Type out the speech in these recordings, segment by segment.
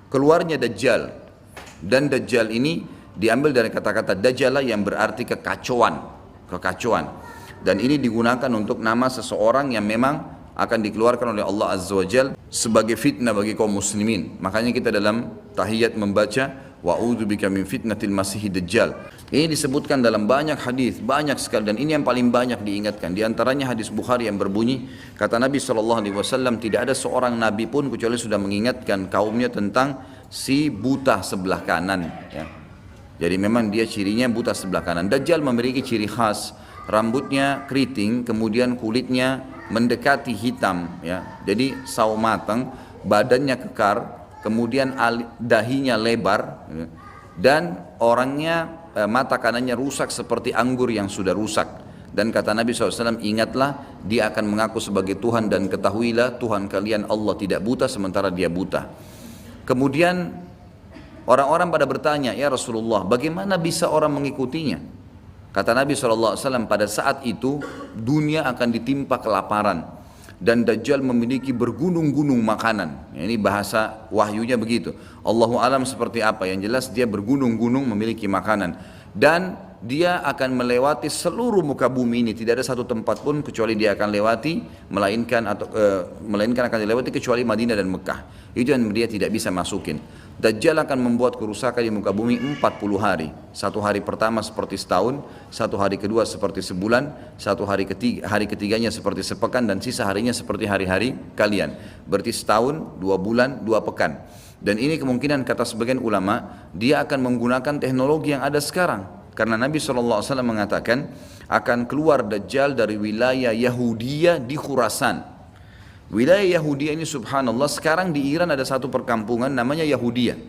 keluarnya Dajjal. Dan Dajjal ini diambil dari kata-kata Dajjala yang berarti kekacauan, kekacauan. Dan ini digunakan untuk nama seseorang yang memang akan dikeluarkan oleh Allah Azza wa Jal sebagai fitnah bagi kaum muslimin. Makanya kita dalam tahiyat membaca wa'udzubika min fitnatil masihid dajjal. Ini disebutkan dalam banyak hadis, banyak sekali, dan ini yang paling banyak diingatkan. Di antaranya hadis Bukhari yang berbunyi, kata Nabi SAW, tidak ada seorang nabi pun kecuali sudah mengingatkan kaumnya tentang si buta sebelah kanan. Ya. Jadi memang dia cirinya buta sebelah kanan. Dajjal memiliki ciri khas, rambutnya keriting, kemudian kulitnya mendekati hitam, ya. Jadi sawo matang, badannya kekar, kemudian dahinya lebar, ya. Dan orangnya mata kanannya rusak seperti anggur yang sudah rusak. Dan kata Nabi SAW, ingatlah dia akan mengaku sebagai Tuhan dan ketahuilah Tuhan kalian Allah tidak buta sementara dia buta. Kemudian orang-orang pada bertanya, ya Rasulullah, bagaimana bisa orang mengikutinya? Kata Nabi SAW, pada saat itu dunia akan ditimpa kelaparan dan Dajjal memiliki bergunung-gunung makanan. Ini bahasa wahyunya begitu. Allahu alam seperti apa, yang jelas dia bergunung-gunung memiliki makanan. Dan dia akan melewati seluruh muka bumi ini, tidak ada satu tempat pun kecuali dia akan lewati, melainkan akan dilewati kecuali Madinah dan Mekah. Itu yang dia tidak bisa masukin. Dajjal akan membuat kerusakan di muka bumi 40 hari. Satu hari pertama seperti setahun, satu hari kedua seperti sebulan, satu hari ketiganya seperti sepekan, dan sisa harinya seperti hari-hari kalian. Berarti setahun, 2 bulan, 2 pekan. Dan ini kemungkinan kata sebagian ulama, dia akan menggunakan teknologi yang ada sekarang. Karena Nabi SAW mengatakan akan keluar Dajjal dari wilayah Yahudiyah di Khurasan. Wilayah Yahudiyah ini subhanallah, sekarang di Iran ada satu perkampungan namanya Yahudiyah.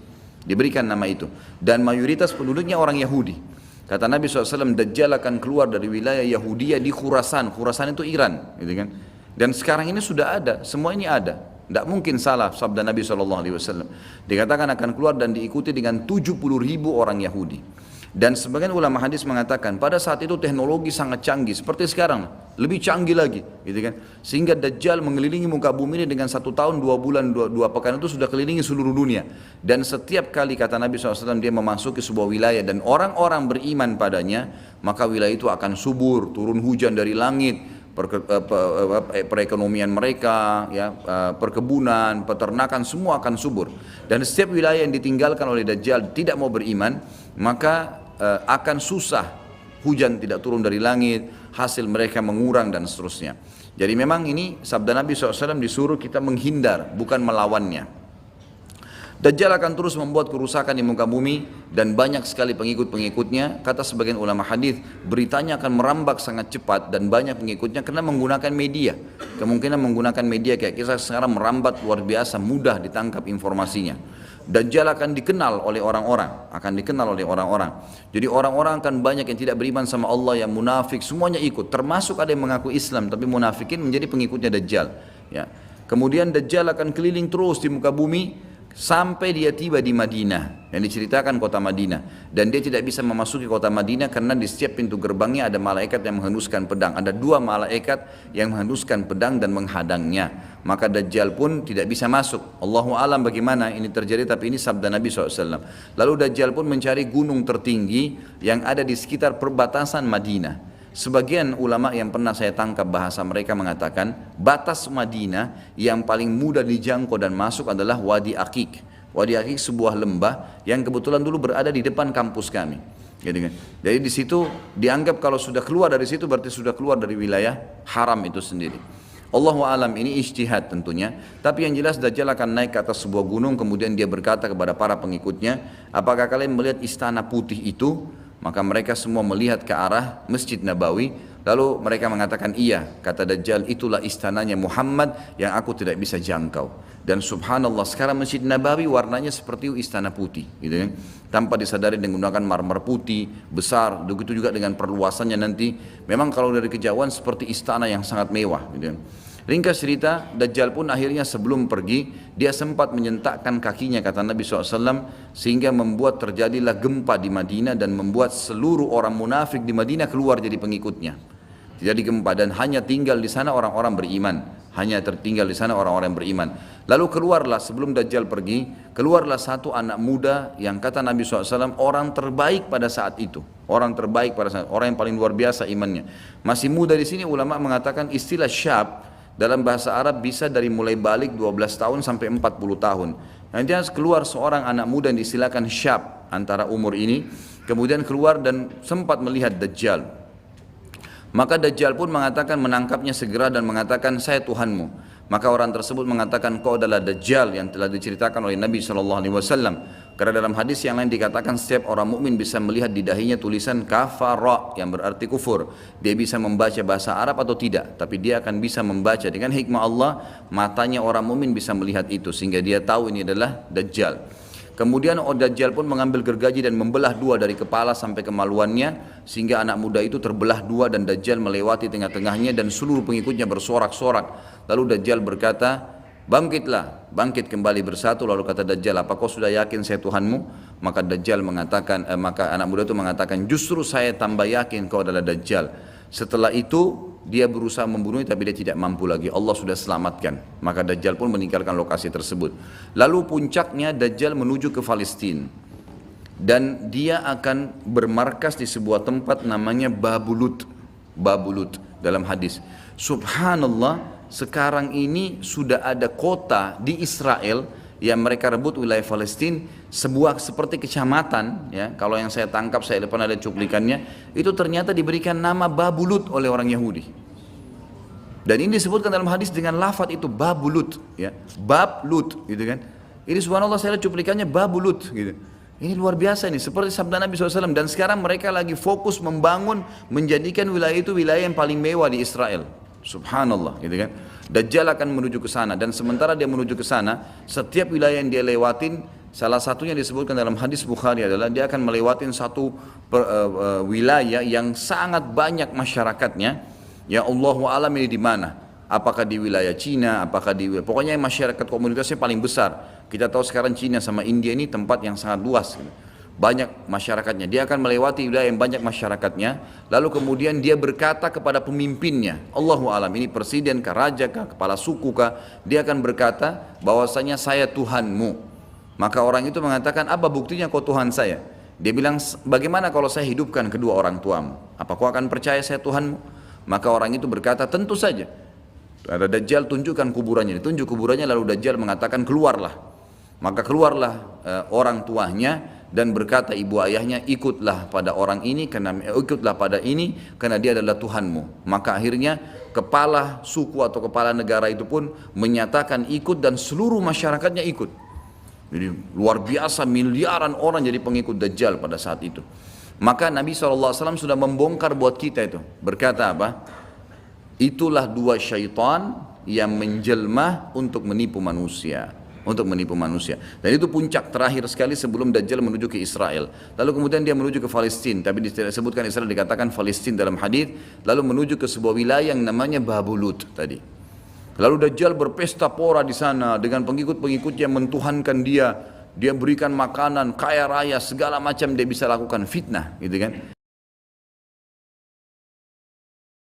Diberikan nama itu. Dan mayoritas penduduknya orang Yahudi. Kata Nabi SAW, Dajjal akan keluar dari wilayah Yahudiyah di Khurasan. Khurasan itu Iran. Gitu kan? Dan sekarang ini sudah ada, semua ini ada. Tidak mungkin salah sabda Nabi SAW. Dikatakan akan keluar dan diikuti dengan 70.000 orang Yahudi. Dan sebagian ulama hadis mengatakan pada saat itu teknologi sangat canggih seperti sekarang, lebih canggih lagi, gitu kan? Sehingga Dajjal mengelilingi muka bumi ini dengan 1 tahun 2 bulan 2 pekan itu sudah kelilingi seluruh dunia. Dan setiap kali kata Nabi SAW dia memasuki sebuah wilayah dan orang-orang beriman padanya, maka wilayah itu akan subur, turun hujan dari langit, perekonomian mereka, ya, perkebunan, peternakan semua akan subur. Dan setiap wilayah yang ditinggalkan oleh Dajjal tidak mau beriman, maka akan susah, hujan tidak turun dari langit, hasil mereka mengurang dan seterusnya. Jadi memang ini sabda Nabi SAW disuruh kita menghindar, bukan melawannya. Dajjal akan terus membuat kerusakan di muka bumi dan banyak sekali pengikut-pengikutnya. Kata sebagian ulama hadis, beritanya akan merambak sangat cepat dan banyak pengikutnya karena menggunakan media. Kemungkinan menggunakan media kayak kisah sekarang merambat luar biasa, mudah ditangkap informasinya. Dajjal akan dikenal oleh orang-orang, Jadi orang-orang akan banyak yang tidak beriman sama Allah, yang munafik, semuanya ikut. Termasuk ada yang mengaku Islam tapi munafikin menjadi pengikutnya Dajjal. Ya. Kemudian Dajjal akan keliling terus di muka bumi sampai dia tiba di Madinah, yang diceritakan kota Madinah, dan dia tidak bisa memasuki kota Madinah karena di setiap pintu gerbangnya ada malaikat yang menghunuskan pedang, ada 2 malaikat yang menghunuskan pedang dan menghadangnya, maka Dajjal pun tidak bisa masuk. Allahu alam bagaimana ini terjadi, tapi ini sabda Nabi SAW. Lalu Dajjal pun mencari gunung tertinggi yang ada di sekitar perbatasan Madinah. Sebagian ulama yang pernah saya tangkap bahasa mereka mengatakan batas Madinah yang paling mudah dijangkau dan masuk adalah Wadi Aqiq. Wadi Aqiq sebuah lembah yang kebetulan dulu berada di depan kampus kami. Jadi di situ dianggap kalau sudah keluar dari situ berarti sudah keluar dari wilayah haram itu sendiri. Allahu alam, ini ijtihad tentunya. Tapi yang jelas Dajjal akan naik ke atas sebuah gunung, kemudian dia berkata kepada para pengikutnya, apakah kalian melihat istana putih itu? Maka mereka semua melihat ke arah Masjid Nabawi. Lalu mereka mengatakan iya. Kata Dajjal, itulah istananya Muhammad yang aku tidak bisa jangkau. Dan subhanallah sekarang Masjid Nabawi warnanya seperti istana putih, gitu kan? Tanpa disadari dengan menggunakan marmer putih besar. Begitu juga dengan perluasannya nanti. Memang kalau dari kejauhan seperti istana yang sangat mewah, gitu kan? Ringkas cerita, Dajjal pun akhirnya sebelum pergi, dia sempat menyentakkan kakinya, kata Nabi SAW, sehingga membuat terjadilah gempa di Madinah dan membuat seluruh orang munafik di Madinah keluar jadi pengikutnya. Jadi gempa dan hanya tinggal di sana orang-orang beriman. hanya tertinggal di sana orang-orang yang beriman. Lalu keluarlah sebelum Dajjal pergi, keluarlah satu anak muda yang kata Nabi SAW orang terbaik pada saat itu. Orang terbaik pada saat, orang yang paling luar biasa imannya. Masih muda di sini ulama mengatakan istilah syab dalam bahasa Arab bisa dari mulai balik 12 tahun sampai 40 tahun. Nanti keluar seorang anak muda yang diistilahkan syab antara umur ini, kemudian keluar dan sempat melihat Dajjal. Maka Dajjal pun mengatakan menangkapnya segera dan mengatakan saya Tuhanmu. Maka orang tersebut mengatakan kau adalah Dajjal yang telah diceritakan oleh Nabi SAW. Karena dalam hadis yang lain dikatakan setiap orang mukmin bisa melihat di dahinya tulisan kafara yang berarti kufur. Dia bisa membaca bahasa Arab atau tidak, tapi dia akan bisa membaca dengan hikmah Allah. Matanya orang mukmin bisa melihat itu sehingga dia tahu ini adalah Dajjal. Kemudian Dajjal pun mengambil gergaji dan membelah dua dari kepala sampai kemaluannya sehingga anak muda itu terbelah dua dan Dajjal melewati tengah-tengahnya dan seluruh pengikutnya bersorak-sorak. Lalu Dajjal berkata, bangkitlah, bangkit kembali bersatu. Lalu kata Dajjal, apa kau sudah yakin saya Tuhanmu? Maka Dajjal mengatakan, maka anak muda itu mengatakan, justru saya tambah yakin kau adalah Dajjal. Setelah itu dia berusaha membunuhnya tapi dia tidak mampu lagi. Allah sudah selamatkan. Maka Dajjal pun meninggalkan lokasi tersebut. Lalu puncaknya Dajjal menuju ke Palestina. Dan dia akan bermarkas di sebuah tempat namanya Babulut. Babulut dalam hadis. Subhanallah, sekarang ini sudah ada kota di Israel yang mereka rebut wilayah Palestina, sebuah seperti kecamatan, ya, kalau yang saya tangkap, saya depan ada cuplikannya, itu ternyata diberikan nama Babulut oleh orang Yahudi. Dan ini disebutkan dalam hadis dengan lafaz itu Babulut, ya, Bablut, gitu kan. Ini subhanallah saya lihat cuplikannya Babulut, gitu. Ini luar biasa ini, seperti sabda Nabi SAW. Dan sekarang mereka lagi fokus membangun, menjadikan wilayah itu wilayah yang paling mewah di Israel. Subhanallah, gitu kan. Dajjal akan menuju ke sana dan sementara dia menuju ke sana, setiap wilayah yang dia lewatin, salah satunya disebutkan dalam hadis Bukhari adalah dia akan melewatin satu wilayah yang sangat banyak masyarakatnya. Ya Allahu alam ini di mana? Apakah di wilayah Cina? Apakah di pokoknya masyarakat komunitasnya paling besar. Kita tahu sekarang Cina sama India ini tempat yang sangat luas. Gitu. Banyak masyarakatnya, dia akan melewati wilayah yang banyak masyarakatnya, lalu kemudian dia berkata kepada pemimpinnya, Allahu alam, ini presiden kah, raja kah, kepala suku kah, dia akan berkata bahwasanya saya Tuhanmu. Maka orang itu mengatakan, apa buktinya kau Tuhan saya? Dia bilang, bagaimana kalau saya hidupkan kedua orang tuamu? Apa kau akan percaya saya Tuhanmu? Maka orang itu berkata, tentu saja. Ada Dajjal, tunjukkan kuburannya, ditunjuk kuburannya, lalu Dajjal mengatakan keluarlah. Maka keluarlah orang tuanya dan berkata ibu ayahnya, ikutlah pada orang ini ikutlah pada ini karena dia adalah Tuhanmu. Maka akhirnya kepala suku atau kepala negara itu pun menyatakan ikut dan seluruh masyarakatnya ikut. Jadi luar biasa, miliaran orang jadi pengikut Dajjal pada saat itu. Maka Nabi SAW sudah membongkar buat kita itu. Berkata apa? Itulah dua syaitan yang menjelma untuk menipu manusia. Dan itu puncak terakhir sekali sebelum Dajjal menuju ke Israel. Lalu kemudian dia menuju ke Palestina, tapi disebutkan Israel, dikatakan Palestina dalam hadis. Lalu menuju ke sebuah wilayah yang namanya Babulut tadi. Lalu Dajjal berpesta pora di sana dengan pengikut-pengikutnya mentuhankan dia. Dia berikan makanan, kaya raya, segala macam dia bisa lakukan, fitnah, gitu kan.